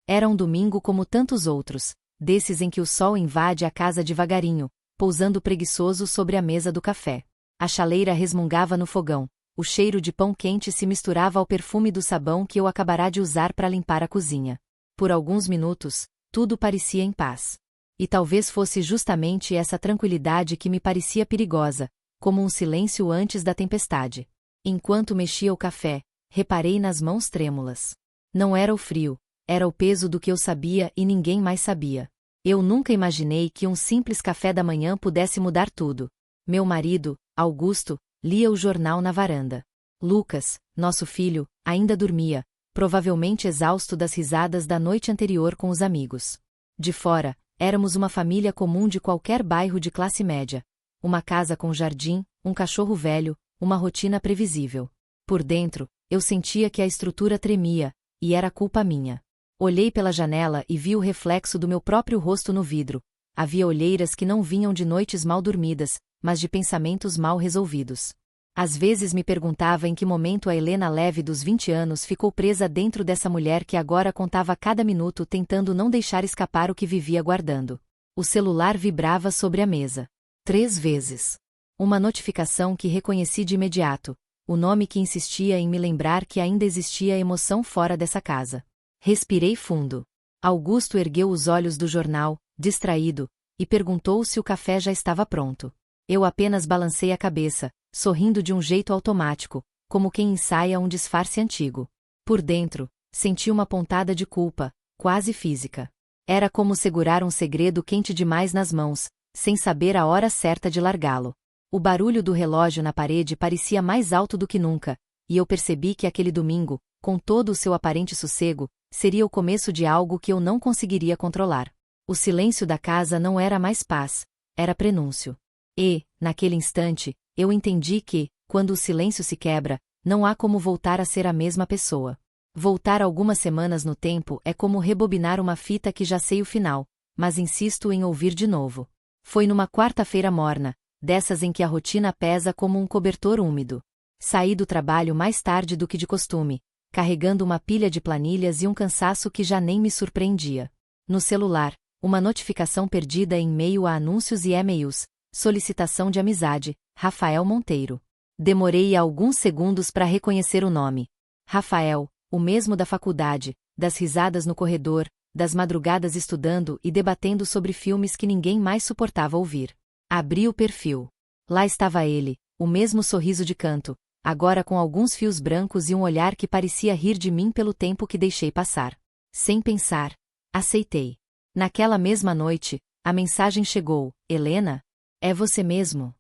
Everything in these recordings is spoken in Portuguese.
Era um domingo como tantos outros, desses em que o sol invade a casa devagarinho, pousando preguiçoso sobre a mesa do café. A chaleira resmungava no fogão, o cheiro de pão quente se misturava ao perfume do sabão que eu acabará de usar para limpar a cozinha. Por alguns minutos, tudo parecia em paz. E talvez fosse justamente essa tranquilidade que me parecia perigosa, como um silêncio antes da tempestade. Enquanto mexia o café, reparei nas mãos trêmulas. Não era o frio, era o peso do que eu sabia e ninguém mais sabia. Eu nunca imaginei que um simples café da manhã pudesse mudar tudo. Meu marido, Augusto, lia o jornal na varanda. Lucas, nosso filho, ainda dormia, provavelmente exausto das risadas da noite anterior com os amigos. De fora, éramos uma família comum de qualquer bairro de classe média. Uma casa com jardim, um cachorro velho, uma rotina previsível. Por dentro, eu sentia que a estrutura tremia, e era culpa minha. Olhei pela janela e vi o reflexo do meu próprio rosto no vidro. Havia olheiras que não vinham de noites mal dormidas, mas de pensamentos mal resolvidos. Às vezes me perguntava em que momento a Helena leve dos 20 anos ficou presa dentro dessa mulher que agora contava cada minuto tentando não deixar escapar o que vivia guardando. O celular vibrava sobre a mesa. 3 vezes. Uma notificação que reconheci de imediato, o nome que insistia em me lembrar que ainda existia emoção fora dessa casa. Respirei fundo. Augusto ergueu os olhos do jornal, distraído, e perguntou se o café já estava pronto. Eu apenas balancei a cabeça, sorrindo de um jeito automático, como quem ensaia um disfarce antigo. Por dentro, senti uma pontada de culpa, quase física. Era como segurar um segredo quente demais nas mãos, sem saber a hora certa de largá-lo. O barulho do relógio na parede parecia mais alto do que nunca, e eu percebi que aquele domingo, com todo o seu aparente sossego, seria o começo de algo que eu não conseguiria controlar. O silêncio da casa não era mais paz, era prenúncio. E, naquele instante, eu entendi que, quando o silêncio se quebra, não há como voltar a ser a mesma pessoa. Voltar algumas semanas no tempo é como rebobinar uma fita que já sei o final, mas insisto em ouvir de novo. Foi numa quarta-feira morna, dessas em que a rotina pesa como um cobertor úmido. Saí do trabalho mais tarde do que de costume, carregando uma pilha de planilhas e um cansaço que já nem me surpreendia. No celular, uma notificação perdida em meio a anúncios e e-mails, solicitação de amizade, Rafael Monteiro. Demorei alguns segundos para reconhecer o nome. Rafael, o mesmo da faculdade, das risadas no corredor, das madrugadas estudando e debatendo sobre filmes que ninguém mais suportava ouvir. Abri o perfil. Lá estava ele, o mesmo sorriso de canto, agora com alguns fios brancos e um olhar que parecia rir de mim pelo tempo que deixei passar. Sem pensar, aceitei. Naquela mesma noite, a mensagem chegou: Helena? É você mesmo?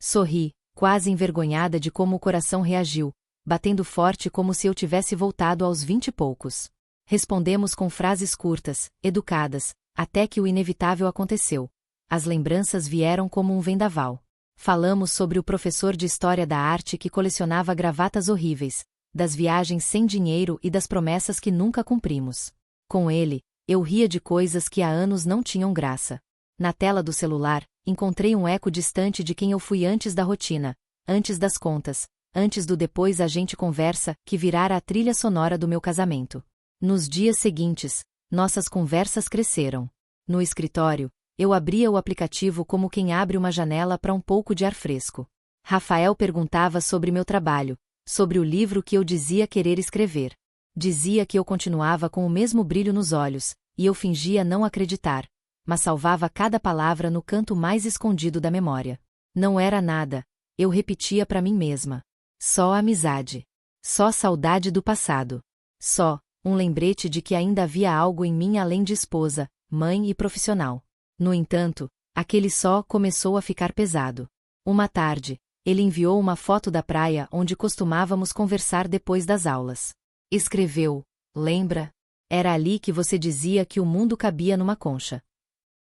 Sorri, quase envergonhada de como o coração reagiu, batendo forte como se eu tivesse voltado aos 20 e poucos. Respondemos com frases curtas, educadas, até que o inevitável aconteceu. As lembranças vieram como um vendaval. Falamos sobre o professor de História da Arte que colecionava gravatas horríveis, das viagens sem dinheiro e das promessas que nunca cumprimos. Com ele, eu ria de coisas que há anos não tinham graça. Na tela do celular, encontrei um eco distante de quem eu fui antes da rotina, antes das contas, antes do depois a gente conversa, que virara a trilha sonora do meu casamento. Nos dias seguintes, nossas conversas cresceram. No escritório, eu abria o aplicativo como quem abre uma janela para um pouco de ar fresco. Rafael perguntava sobre meu trabalho, sobre o livro que eu dizia querer escrever. Dizia que eu continuava com o mesmo brilho nos olhos, e eu fingia não acreditar, mas salvava cada palavra no canto mais escondido da memória. Não era nada, eu repetia para mim mesma. Só amizade. Só saudade do passado. Só um lembrete de que ainda havia algo em mim além de esposa, mãe e profissional. No entanto, aquele só começou a ficar pesado. Uma tarde, ele enviou uma foto da praia onde costumávamos conversar depois das aulas. Escreveu: lembra? Era ali que você dizia que o mundo cabia numa concha.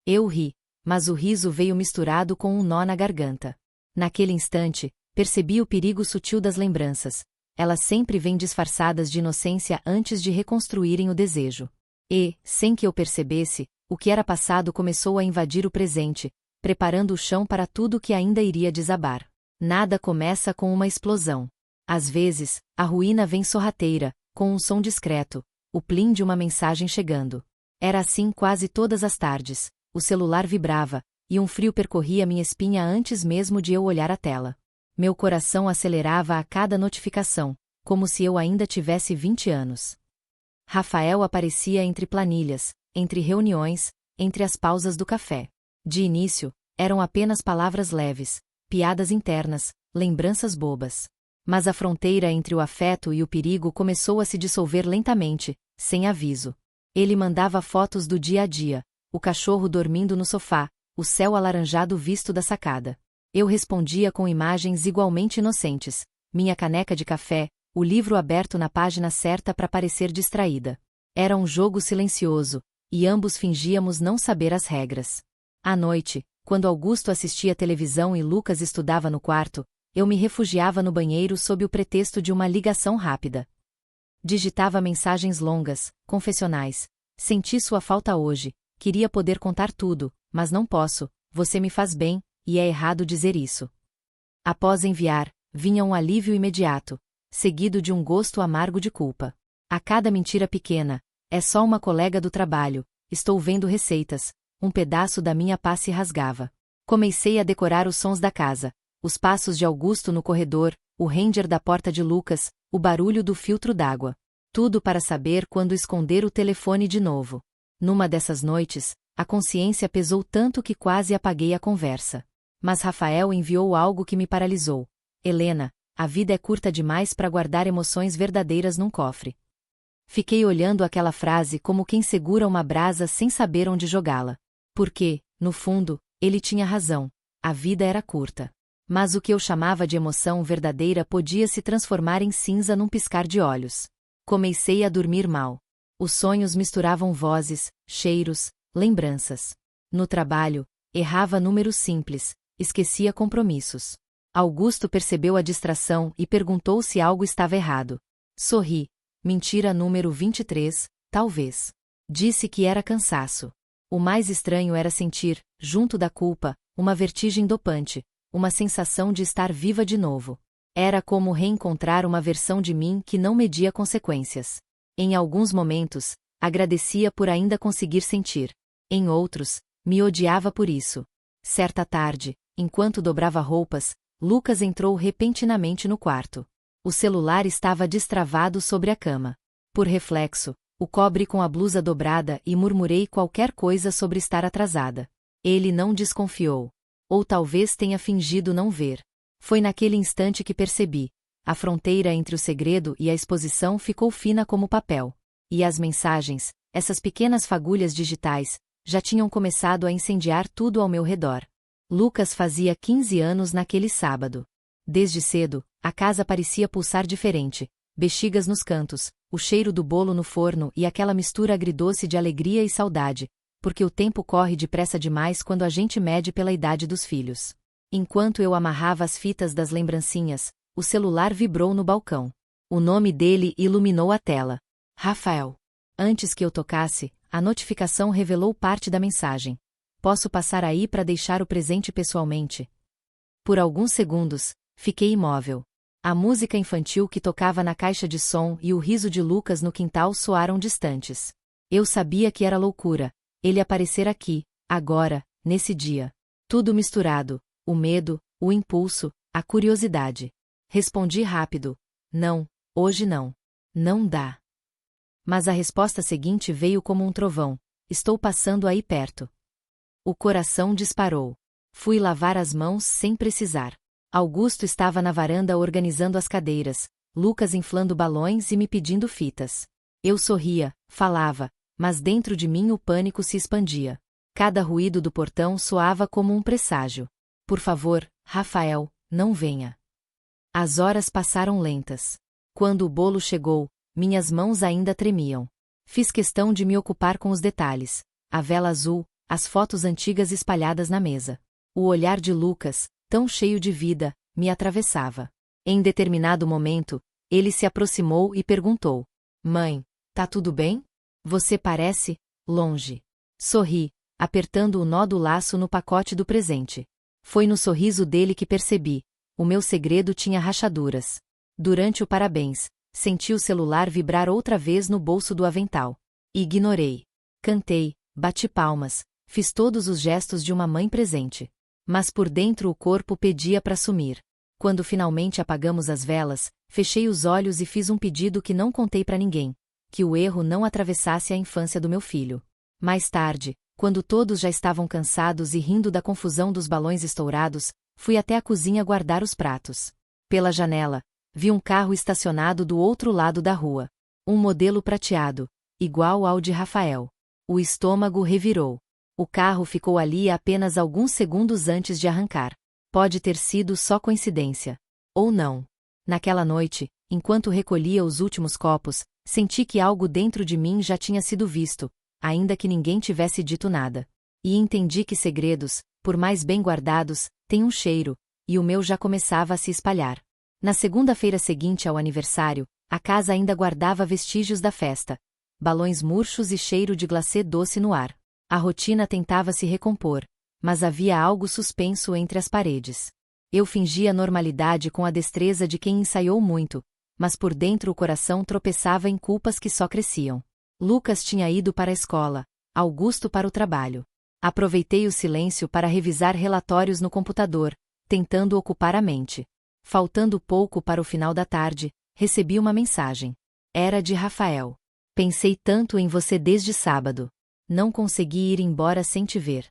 Eu ri, mas o riso veio misturado com um nó na garganta. Naquele instante, percebi o perigo sutil das lembranças. Elas sempre vêm disfarçadas de inocência antes de reconstruírem o desejo. E, sem que eu percebesse, o que era passado começou a invadir o presente, preparando o chão para tudo que ainda iria desabar. Nada começa com uma explosão. Às vezes, a ruína vem sorrateira, com um som discreto, o plim de uma mensagem chegando. Era assim quase todas as tardes. O celular vibrava, e um frio percorria minha espinha antes mesmo de eu olhar a tela. Meu coração acelerava a cada notificação, como se eu ainda tivesse 20 anos. Rafael aparecia entre planilhas, entre reuniões, entre as pausas do café. De início, eram apenas palavras leves, piadas internas, lembranças bobas. Mas a fronteira entre o afeto e o perigo começou a se dissolver lentamente, sem aviso. Ele mandava fotos do dia a dia, o cachorro dormindo no sofá, o céu alaranjado visto da sacada. Eu respondia com imagens igualmente inocentes, minha caneca de café, o livro aberto na página certa para parecer distraída. Era um jogo silencioso, e ambos fingíamos não saber as regras. À noite, quando Augusto assistia televisão e Lucas estudava no quarto, eu me refugiava no banheiro sob o pretexto de uma ligação rápida. Digitava mensagens longas, confessionais. Senti sua falta hoje, queria poder contar tudo, mas não posso, você me faz bem, e é errado dizer isso. Após enviar, vinha um alívio imediato, seguido de um gosto amargo de culpa. A cada mentira pequena, é só uma colega do trabalho, estou vendo receitas, um pedaço da minha paz se rasgava. Comecei a decorar os sons da casa, os passos de Augusto no corredor, o ranger da porta de Lucas, o barulho do filtro d'água. Tudo para saber quando esconder o telefone de novo. Numa dessas noites, a consciência pesou tanto que quase apaguei a conversa. Mas Rafael enviou algo que me paralisou. Helena, a vida é curta demais para guardar emoções verdadeiras num cofre. Fiquei olhando aquela frase como quem segura uma brasa sem saber onde jogá-la. Porque, no fundo, ele tinha razão. A vida era curta. Mas o que eu chamava de emoção verdadeira podia se transformar em cinza num piscar de olhos. Comecei a dormir mal. Os sonhos misturavam vozes, cheiros, lembranças. No trabalho, errava números simples, esquecia compromissos. Augusto percebeu a distração e perguntou se algo estava errado. Sorri. Mentira número 23, talvez. Disse que era cansaço. O mais estranho era sentir, junto da culpa, uma vertigem dopante, uma sensação de estar viva de novo. Era como reencontrar uma versão de mim que não media consequências. Em alguns momentos, agradecia por ainda conseguir sentir. Em outros, me odiava por isso. Certa tarde, enquanto dobrava roupas, Lucas entrou repentinamente no quarto. O celular estava destravado sobre a cama. Por reflexo, o cobre com a blusa dobrada e murmurei qualquer coisa sobre estar atrasada. Ele não desconfiou. Ou talvez tenha fingido não ver. Foi naquele instante que percebi. A fronteira entre o segredo e a exposição ficou fina como papel. E as mensagens, essas pequenas fagulhas digitais, já tinham começado a incendiar tudo ao meu redor. Lucas fazia 15 anos naquele sábado. Desde cedo, a casa parecia pulsar diferente, bexigas nos cantos, o cheiro do bolo no forno e aquela mistura agridoce de alegria e saudade, porque o tempo corre depressa demais quando a gente mede pela idade dos filhos. Enquanto eu amarrava as fitas das lembrancinhas, o celular vibrou no balcão. O nome dele iluminou a tela. Rafael. Antes que eu tocasse, a notificação revelou parte da mensagem. Posso passar aí para deixar o presente pessoalmente? Por alguns segundos, fiquei imóvel. A música infantil que tocava na caixa de som e o riso de Lucas no quintal soaram distantes. Eu sabia que era loucura, ele aparecer aqui, agora, nesse dia. Tudo misturado, o medo, o impulso, a curiosidade. Respondi rápido: não, hoje não. Não dá. Mas a resposta seguinte veio como um trovão: estou passando aí perto. O coração disparou. Fui lavar as mãos sem precisar. Augusto estava na varanda organizando as cadeiras, Lucas inflando balões e me pedindo fitas. Eu sorria, falava, mas dentro de mim o pânico se expandia. Cada ruído do portão soava como um presságio. Por favor, Rafael, não venha. As horas passaram lentas. Quando o bolo chegou, minhas mãos ainda tremiam. Fiz questão de me ocupar com os detalhes. A vela azul, as fotos antigas espalhadas na mesa. O olhar de Lucas, tão cheio de vida, me atravessava. Em determinado momento, ele se aproximou e perguntou: Mãe, tá tudo bem? Você parece longe. Sorri, apertando o nó do laço no pacote do presente. Foi no sorriso dele que percebi: o meu segredo tinha rachaduras. Durante o parabéns, Senti o celular vibrar outra vez no bolso do avental. Ignorei. Cantei, bati palmas, fiz todos os gestos de uma mãe presente. Mas por dentro o corpo pedia para sumir. Quando finalmente apagamos as velas, fechei os olhos e fiz um pedido que não contei para ninguém: que o erro não atravessasse a infância do meu filho. Mais tarde, quando todos já estavam cansados e rindo da confusão dos balões estourados, fui até a cozinha guardar os pratos. Pela janela, vi um carro estacionado do outro lado da rua. Um modelo prateado, igual ao de Rafael. O estômago revirou. O carro ficou ali apenas alguns segundos antes de arrancar. Pode ter sido só coincidência. Ou não. Naquela noite, enquanto recolhia os últimos copos, senti que algo dentro de mim já tinha sido visto, ainda que ninguém tivesse dito nada. E entendi que segredos, por mais bem guardados, têm um cheiro, e o meu já começava a se espalhar. Na segunda-feira seguinte ao aniversário, a casa ainda guardava vestígios da festa. Balões murchos e cheiro de glacê doce no ar. A rotina tentava se recompor, mas havia algo suspenso entre as paredes. Eu fingia normalidade com a destreza de quem ensaiou muito, mas por dentro o coração tropeçava em culpas que só cresciam. Lucas tinha ido para a escola, Augusto para o trabalho. Aproveitei o silêncio para revisar relatórios no computador, tentando ocupar a mente. Faltando pouco para o final da tarde, recebi uma mensagem. Era de Rafael. Pensei tanto em você desde sábado. Não consegui ir embora sem te ver.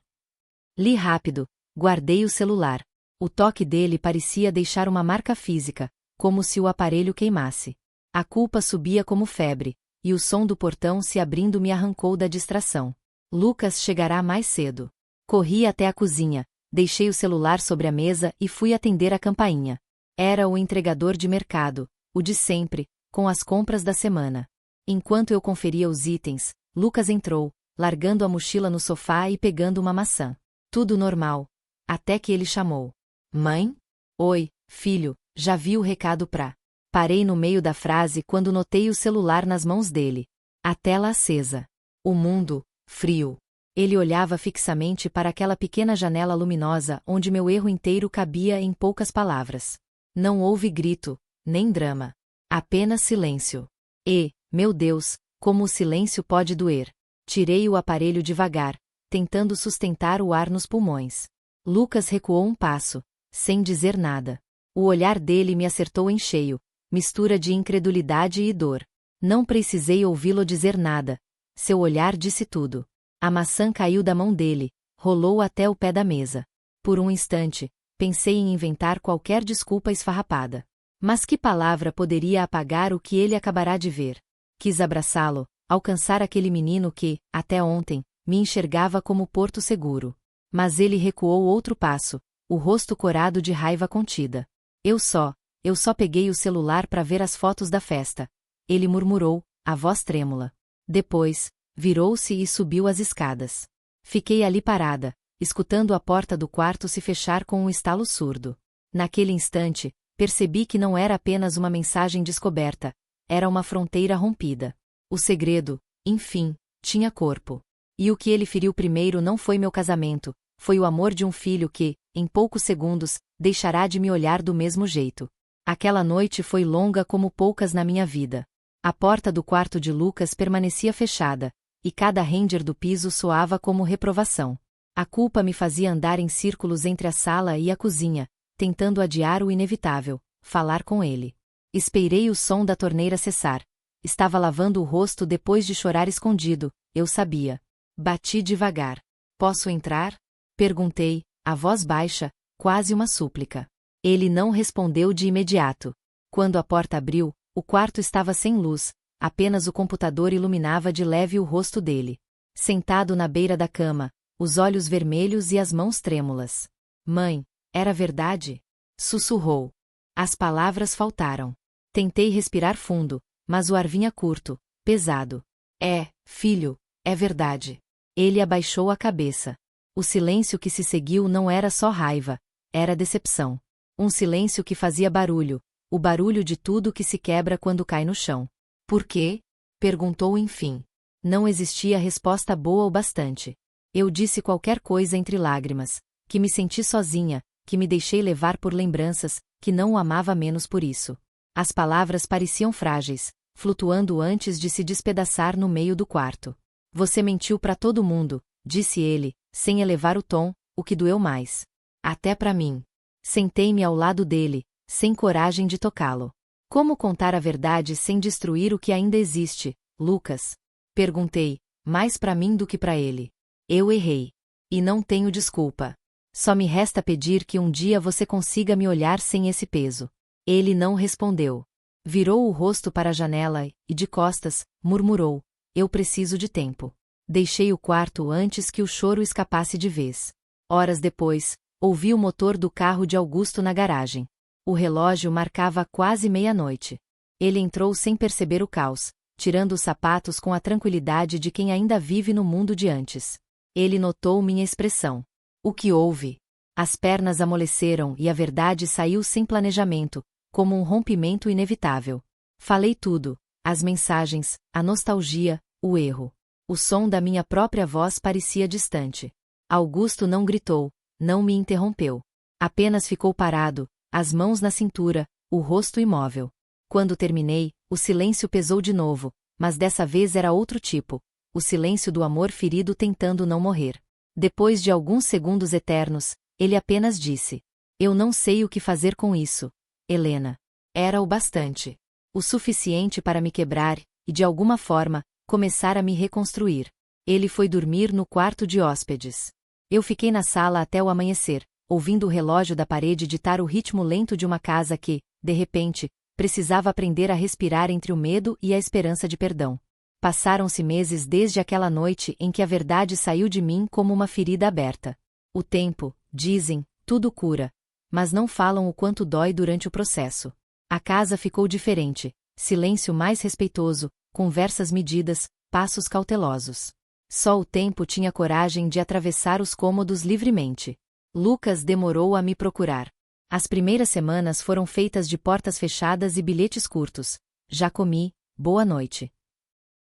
Li rápido, guardei o celular. O toque dele parecia deixar uma marca física, como se o aparelho queimasse. A culpa subia como febre, e o som do portão se abrindo me arrancou da distração. Lucas chegará mais cedo. Corri até a cozinha, deixei o celular sobre a mesa e fui atender a campainha. Era o entregador de mercado, o de sempre, com as compras da semana. Enquanto eu conferia os itens, Lucas entrou, largando a mochila no sofá e pegando uma maçã. Tudo normal. Até que ele chamou. Mãe? Oi, filho, já vi o recado pra... Parei no meio da frase quando notei o celular nas mãos dele. A tela acesa. O mundo, frio. Ele olhava fixamente para aquela pequena janela luminosa onde meu erro inteiro cabia em poucas palavras. Não houve grito, nem drama. Apenas silêncio. E, meu Deus, como o silêncio pode doer. Tirei o aparelho devagar, tentando sustentar o ar nos pulmões. Lucas recuou um passo, sem dizer nada. O olhar dele me acertou em cheio, mistura de incredulidade e dor. Não precisei ouvi-lo dizer nada. Seu olhar disse tudo. A maçã caiu da mão dele, rolou até o pé da mesa. Por um instante, pensei em inventar qualquer desculpa esfarrapada. Mas que palavra poderia apagar o que ele acabará de ver? Quis abraçá-lo, alcançar aquele menino que, até ontem, me enxergava como porto seguro. Mas ele recuou outro passo, o rosto corado de raiva contida. Eu só peguei o celular para ver as fotos da festa. Ele murmurou, a voz trêmula. Depois, virou-se e subiu as escadas. Fiquei ali parada, escutando a porta do quarto se fechar com um estalo surdo. Naquele instante, percebi que não era apenas uma mensagem descoberta, era uma fronteira rompida. O segredo, enfim, tinha corpo. E o que ele feriu primeiro não foi meu casamento, foi o amor de um filho que, em poucos segundos, deixará de me olhar do mesmo jeito. Aquela noite foi longa como poucas na minha vida. A porta do quarto de Lucas permanecia fechada, e cada render do piso soava como reprovação. A culpa me fazia andar em círculos entre a sala e a cozinha, tentando adiar o inevitável, falar com ele. Esperei o som da torneira cessar. Estava lavando o rosto depois de chorar escondido, eu sabia. Bati devagar. Posso entrar? Perguntei, a voz baixa, quase uma súplica. Ele não respondeu de imediato. Quando a porta abriu, o quarto estava sem luz, apenas o computador iluminava de leve o rosto dele. Sentado na beira da cama, os olhos vermelhos e as mãos trêmulas. Mãe, era verdade? Sussurrou. As palavras faltaram. Tentei respirar fundo, mas o ar vinha curto, pesado. É, filho, é verdade. Ele abaixou a cabeça. O silêncio que se seguiu não era só raiva, era decepção. Um silêncio que fazia barulho, o barulho de tudo que se quebra quando cai no chão. Por quê? Perguntou enfim. Não existia resposta boa o bastante. Eu disse qualquer coisa entre lágrimas, que me senti sozinha, que me deixei levar por lembranças, que não o amava menos por isso. As palavras pareciam frágeis, flutuando antes de se despedaçar no meio do quarto. Você mentiu para todo mundo, disse ele, sem elevar o tom, o que doeu mais. Até para mim. Sentei-me ao lado dele, sem coragem de tocá-lo. Como contar a verdade sem destruir o que ainda existe, Lucas? Perguntei, mais para mim do que para ele. Eu errei. E não tenho desculpa. Só me resta pedir que um dia você consiga me olhar sem esse peso. Ele não respondeu. Virou o rosto para a janela e, de costas, murmurou: eu preciso de tempo. Deixei o quarto antes que o choro escapasse de vez. Horas depois, ouvi o motor do carro de Augusto na garagem. O relógio marcava quase meia-noite. Ele entrou sem perceber o caos, tirando os sapatos com a tranquilidade de quem ainda vive no mundo de antes. Ele notou minha expressão. O que houve? As pernas amoleceram e a verdade saiu sem planejamento, como um rompimento inevitável. Falei tudo: as mensagens, a nostalgia, o erro. O som da minha própria voz parecia distante. Augusto não gritou, não me interrompeu. Apenas ficou parado, as mãos na cintura, o rosto imóvel. Quando terminei, o silêncio pesou de novo, mas dessa vez era outro tipo, o silêncio do amor ferido tentando não morrer. Depois de alguns segundos eternos, ele apenas disse: eu não sei o que fazer com isso, Helena. Era o bastante. O suficiente para me quebrar, e de alguma forma, começar a me reconstruir. Ele foi dormir no quarto de hóspedes. Eu fiquei na sala até o amanhecer, ouvindo o relógio da parede ditar o ritmo lento de uma casa que, de repente, precisava aprender a respirar entre o medo e a esperança de perdão. Passaram-se meses desde aquela noite em que a verdade saiu de mim como uma ferida aberta. O tempo, dizem, tudo cura. Mas não falam o quanto dói durante o processo. A casa ficou diferente, silêncio mais respeitoso, conversas medidas, passos cautelosos. Só o tempo tinha coragem de atravessar os cômodos livremente. Lucas demorou a me procurar. As primeiras semanas foram feitas de portas fechadas e bilhetes curtos. Já comi, boa noite.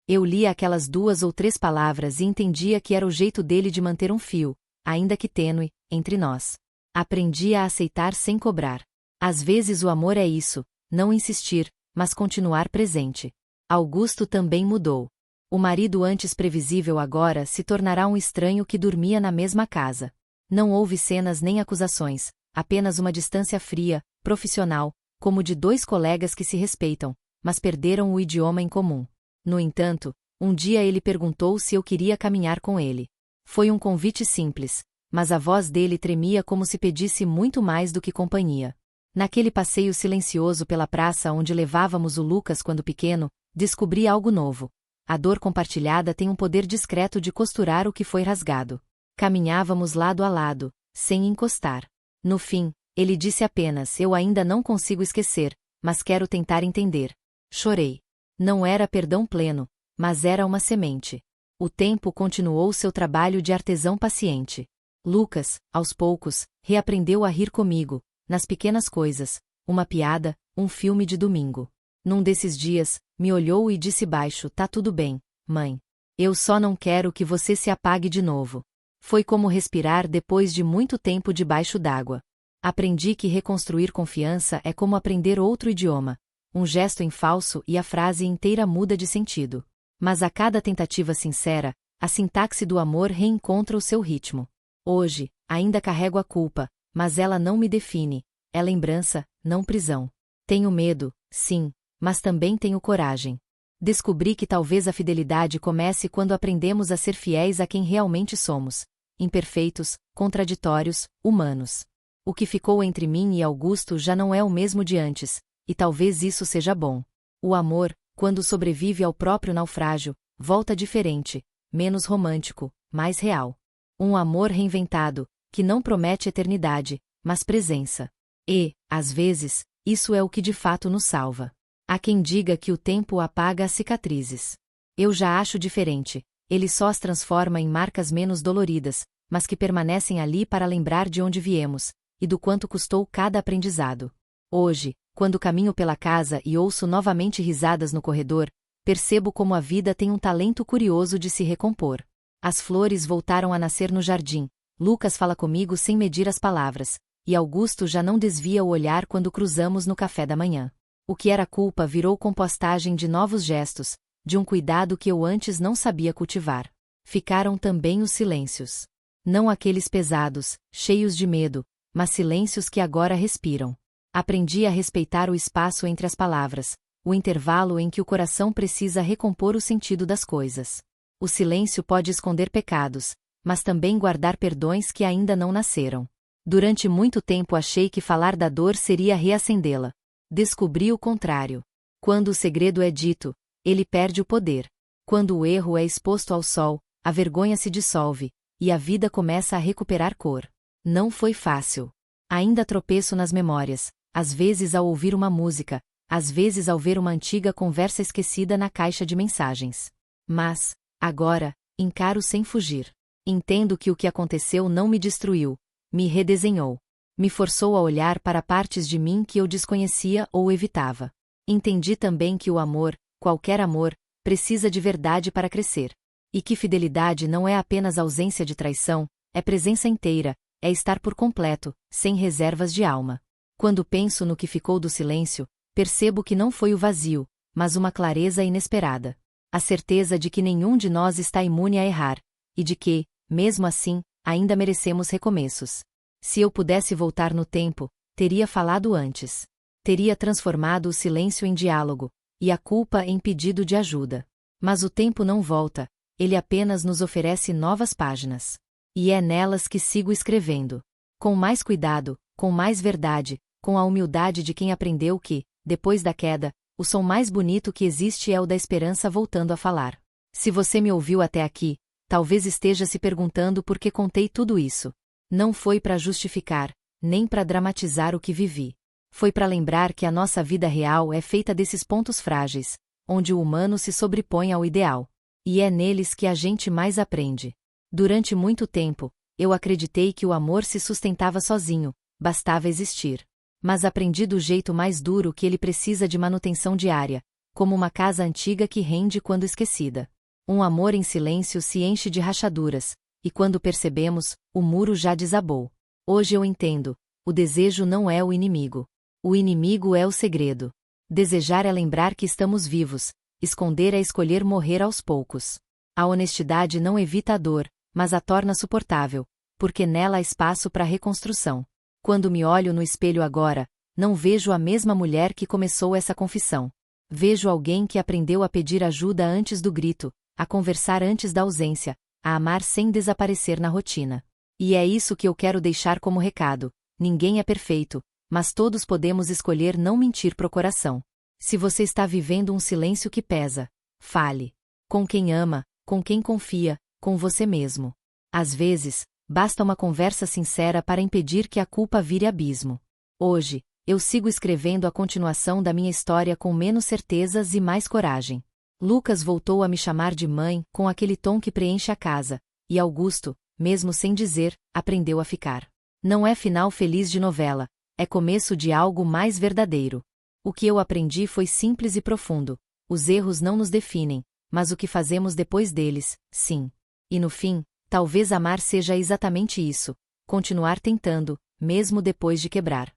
Eu lia aquelas 2 ou 3 palavras e entendia que era o jeito dele de manter um fio, ainda que tênue, entre nós. Aprendi a aceitar sem cobrar. Às vezes o amor é isso, não insistir, mas continuar presente. Augusto também mudou. O marido antes previsível agora se tornará um estranho que dormia na mesma casa. Não houve cenas nem acusações, apenas uma distância fria, profissional, como de 2 colegas que se respeitam, mas perderam o idioma em comum. No entanto, um dia ele perguntou se eu queria caminhar com ele. Foi um convite simples, mas a voz dele tremia como se pedisse muito mais do que companhia. Naquele passeio silencioso pela praça onde levávamos o Lucas quando pequeno, descobri algo novo. A dor compartilhada tem um poder discreto de costurar o que foi rasgado. Caminhávamos lado a lado, sem encostar. No fim, ele disse apenas: eu ainda não consigo esquecer, mas quero tentar entender. Chorei. Não era perdão pleno, mas era uma semente. O tempo continuou seu trabalho de artesão paciente. Lucas, aos poucos, reaprendeu a rir comigo, nas pequenas coisas, uma piada, um filme de domingo. Num desses dias, me olhou e disse baixo: tá tudo bem, mãe. Eu só não quero que você se apague de novo. Foi como respirar depois de muito tempo debaixo d'água. Aprendi que reconstruir confiança é como aprender outro idioma. Um gesto em falso e a frase inteira muda de sentido. Mas a cada tentativa sincera, a sintaxe do amor reencontra o seu ritmo. Hoje, ainda carrego a culpa, mas ela não me define. É lembrança, não prisão. Tenho medo, sim, mas também tenho coragem. Descobri que talvez a fidelidade comece quando aprendemos a ser fiéis a quem realmente somos. Imperfeitos, contraditórios, humanos. O que ficou entre mim e Augusto já não é o mesmo de antes, e talvez isso seja bom. O amor, quando sobrevive ao próprio naufrágio, volta diferente, menos romântico, mais real. Um amor reinventado, que não promete eternidade, mas presença. E, às vezes, isso é o que de fato nos salva. Há quem diga que o tempo apaga as cicatrizes. Eu já acho diferente, ele só as transforma em marcas menos doloridas, mas que permanecem ali para lembrar de onde viemos, e do quanto custou cada aprendizado. Hoje, quando caminho pela casa e ouço novamente risadas no corredor, percebo como a vida tem um talento curioso de se recompor. As flores voltaram a nascer no jardim, Lucas fala comigo sem medir as palavras, e Augusto já não desvia o olhar quando cruzamos no café da manhã. O que era culpa virou compostagem de novos gestos, de um cuidado que eu antes não sabia cultivar. Ficaram também os silêncios. Não aqueles pesados, cheios de medo, mas silêncios que agora respiram. Aprendi a respeitar o espaço entre as palavras, o intervalo em que o coração precisa recompor o sentido das coisas. O silêncio pode esconder pecados, mas também guardar perdões que ainda não nasceram. Durante muito tempo achei que falar da dor seria reacendê-la. Descobri o contrário. Quando o segredo é dito, ele perde o poder. Quando o erro é exposto ao sol, a vergonha se dissolve, e a vida começa a recuperar cor. Não foi fácil. Ainda tropeço nas memórias, às vezes ao ouvir uma música, às vezes ao ver uma antiga conversa esquecida na caixa de mensagens. Mas, agora, encaro sem fugir. Entendo que o que aconteceu não me destruiu, me redesenhou. Me forçou a olhar para partes de mim que eu desconhecia ou evitava. Entendi também que o amor, qualquer amor, precisa de verdade para crescer. E que fidelidade não é apenas ausência de traição, é presença inteira, é estar por completo, sem reservas de alma. Quando penso no que ficou do silêncio, percebo que não foi o vazio, mas uma clareza inesperada. A certeza de que nenhum de nós está imune a errar, e de que, mesmo assim, ainda merecemos recomeços. Se eu pudesse voltar no tempo, teria falado antes. Teria transformado o silêncio em diálogo, e a culpa em pedido de ajuda. Mas o tempo não volta, ele apenas nos oferece novas páginas. E é nelas que sigo escrevendo. Com mais cuidado, com mais verdade, com a humildade de quem aprendeu que, depois da queda, o som mais bonito que existe é o da esperança voltando a falar. Se você me ouviu até aqui, talvez esteja se perguntando por que contei tudo isso. Não foi para justificar, nem para dramatizar o que vivi. Foi para lembrar que a nossa vida real é feita desses pontos frágeis, onde o humano se sobrepõe ao ideal. E é neles que a gente mais aprende. Durante muito tempo, eu acreditei que o amor se sustentava sozinho, bastava existir. Mas aprendi do jeito mais duro que ele precisa de manutenção diária, como uma casa antiga que rende quando esquecida. Um amor em silêncio se enche de rachaduras, e quando percebemos, o muro já desabou. Hoje eu entendo, o desejo não é o inimigo. O inimigo é o segredo. Desejar é lembrar que estamos vivos, esconder é escolher morrer aos poucos. A honestidade não evita a dor, mas a torna suportável, porque nela há espaço para reconstrução. Quando me olho no espelho agora, não vejo a mesma mulher que começou essa confissão. Vejo alguém que aprendeu a pedir ajuda antes do grito, a conversar antes da ausência, a amar sem desaparecer na rotina. E é isso que eu quero deixar como recado. Ninguém é perfeito, mas todos podemos escolher não mentir pro coração. Se você está vivendo um silêncio que pesa, fale. Com quem ama, com quem confia, com você mesmo. Às vezes, basta uma conversa sincera para impedir que a culpa vire abismo. Hoje, eu sigo escrevendo a continuação da minha história com menos certezas e mais coragem. Lucas voltou a me chamar de mãe com aquele tom que preenche a casa, e Augusto, mesmo sem dizer, aprendeu a ficar. Não é final feliz de novela, é começo de algo mais verdadeiro. O que eu aprendi foi simples e profundo. Os erros não nos definem, mas o que fazemos depois deles, sim. E no fim, talvez amar seja exatamente isso, continuar tentando, mesmo depois de quebrar.